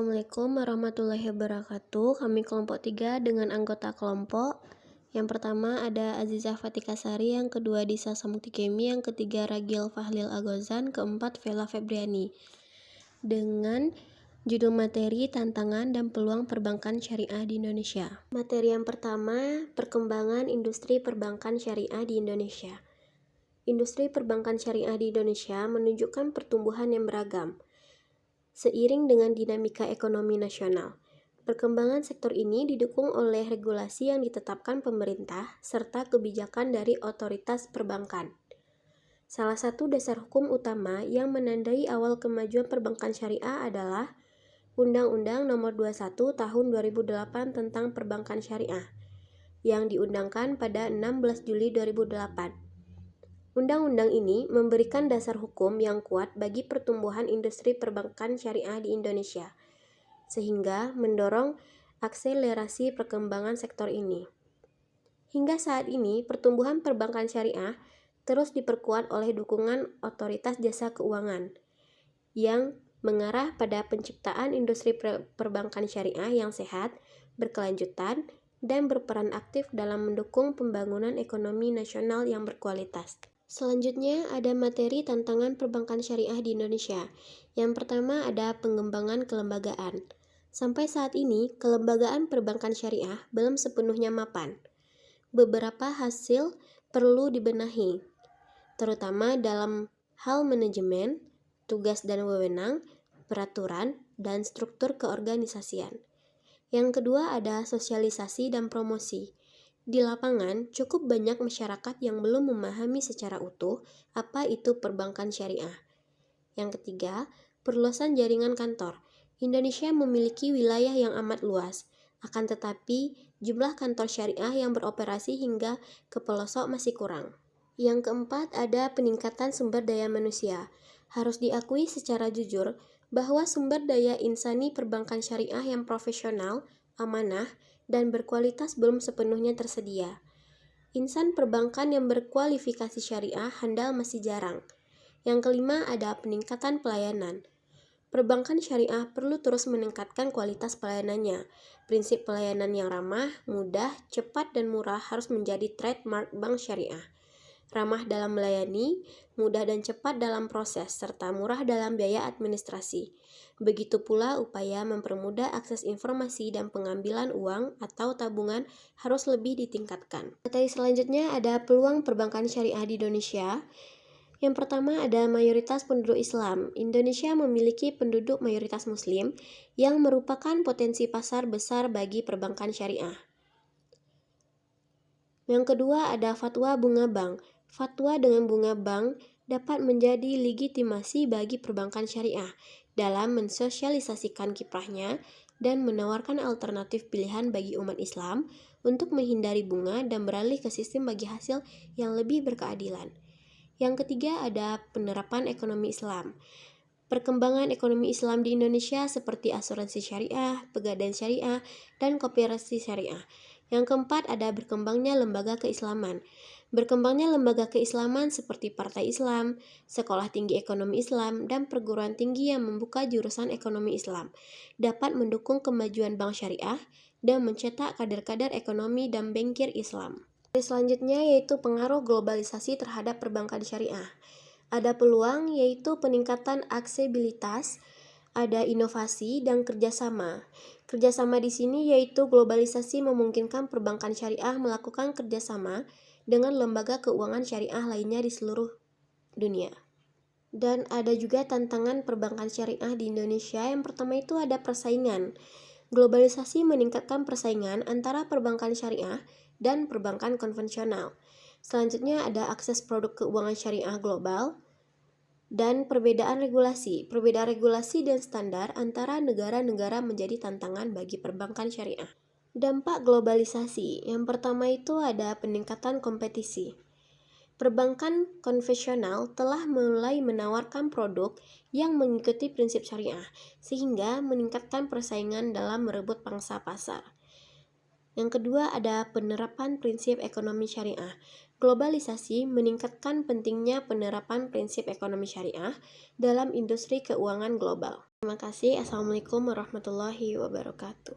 Assalamualaikum warahmatullahi wabarakatuh. Kami kelompok 3 dengan anggota kelompok. Yang pertama ada Azizah Fatika Sari, yang kedua Disa Samuktikemi, yang ketiga Ragil Fahlil Agozan, keempat Vela Febriani. Dengan judul materi tantangan dan peluang perbankan syariah di Indonesia. Materi yang pertama, perkembangan industri perbankan syariah di Indonesia. Industri perbankan syariah di Indonesia menunjukkan pertumbuhan yang beragam seiring dengan dinamika ekonomi nasional. Perkembangan sektor ini didukung oleh regulasi yang ditetapkan pemerintah serta kebijakan dari otoritas perbankan. Salah satu dasar hukum utama yang menandai awal kemajuan perbankan syariah adalah Undang-Undang Nomor 21 Tahun 2008 tentang Perbankan Syariah yang diundangkan pada 16 Juli 2008. Undang-undang ini memberikan dasar hukum yang kuat bagi pertumbuhan industri perbankan syariah di Indonesia, sehingga mendorong akselerasi perkembangan sektor ini. Hingga saat ini, pertumbuhan perbankan syariah terus diperkuat oleh dukungan otoritas jasa keuangan, yang mengarah pada penciptaan industri perbankan syariah yang sehat, berkelanjutan, dan berperan aktif dalam mendukung pembangunan ekonomi nasional yang berkualitas. Selanjutnya ada materi tantangan perbankan syariah di Indonesia. Yang pertama ada pengembangan kelembagaan. Sampai saat ini, kelembagaan perbankan syariah belum sepenuhnya mapan. Beberapa hasil perlu dibenahi, terutama dalam hal manajemen, tugas dan wewenang, peraturan, dan struktur keorganisasian. Yang kedua ada sosialisasi dan promosi. Di lapangan, cukup banyak masyarakat yang belum memahami secara utuh apa itu perbankan syariah. Yang ketiga, perluasan jaringan kantor. Indonesia memiliki wilayah yang amat luas, akan tetapi jumlah kantor syariah yang beroperasi hingga ke pelosok masih kurang. Yang keempat, ada peningkatan sumber daya manusia. Harus diakui secara jujur bahwa sumber daya insani perbankan syariah yang profesional, amanah, dan berkualitas belum sepenuhnya tersedia. Insan perbankan yang berkualifikasi syariah handal masih jarang. Yang kelima ada peningkatan pelayanan. Perbankan syariah perlu terus meningkatkan kualitas pelayanannya. Prinsip pelayanan yang ramah, mudah, cepat, dan murah harus menjadi trademark bank syariah. Ramah dalam melayani, mudah dan cepat dalam proses, serta murah dalam biaya administrasi. Begitu pula upaya mempermudah akses informasi dan pengambilan uang atau tabungan harus lebih ditingkatkan. Materi selanjutnya ada peluang perbankan syariah di Indonesia. Yang pertama ada mayoritas penduduk Islam. Indonesia memiliki penduduk mayoritas Muslim yang merupakan potensi pasar besar bagi perbankan syariah. Yang kedua ada fatwa bunga bank. Fatwa dengan bunga bank dapat menjadi legitimasi bagi perbankan syariah dalam mensosialisasikan kiprahnya dan menawarkan alternatif pilihan bagi umat Islam untuk menghindari bunga dan beralih ke sistem bagi hasil yang lebih berkeadilan. Yang ketiga ada penerapan ekonomi Islam. Perkembangan ekonomi Islam di Indonesia seperti asuransi syariah, pegadaian syariah, dan koperasi syariah. Yang keempat ada berkembangnya lembaga keislaman. Berkembangnya lembaga keislaman seperti Partai Islam, Sekolah Tinggi Ekonomi Islam, dan perguruan tinggi yang membuka jurusan ekonomi Islam dapat mendukung kemajuan bank syariah dan mencetak kader-kader ekonomi dan bankir Islam. Selanjutnya yaitu pengaruh globalisasi terhadap perbankan syariah. Ada peluang yaitu peningkatan aksesibilitas, ada inovasi dan kerjasama. Kerjasama di sini yaitu globalisasi memungkinkan perbankan syariah melakukan kerjasama dengan lembaga keuangan syariah lainnya di seluruh dunia. Dan ada juga tantangan perbankan syariah di Indonesia. Yang pertama itu ada persaingan. Globalisasi meningkatkan persaingan antara perbankan syariah dan perbankan konvensional. Selanjutnya ada akses produk keuangan syariah global dan perbedaan regulasi. Perbedaan regulasi dan standar antara negara-negara menjadi tantangan bagi perbankan syariah. Dampak globalisasi. Yang pertama itu ada peningkatan kompetisi. Perbankan konvensional telah mulai menawarkan produk yang mengikuti prinsip syariah, sehingga meningkatkan persaingan dalam merebut pangsa pasar. Yang kedua ada penerapan prinsip ekonomi syariah. Globalisasi meningkatkan pentingnya penerapan prinsip ekonomi syariah dalam industri keuangan global. Terima kasih. Assalamualaikum warahmatullahi wabarakatuh.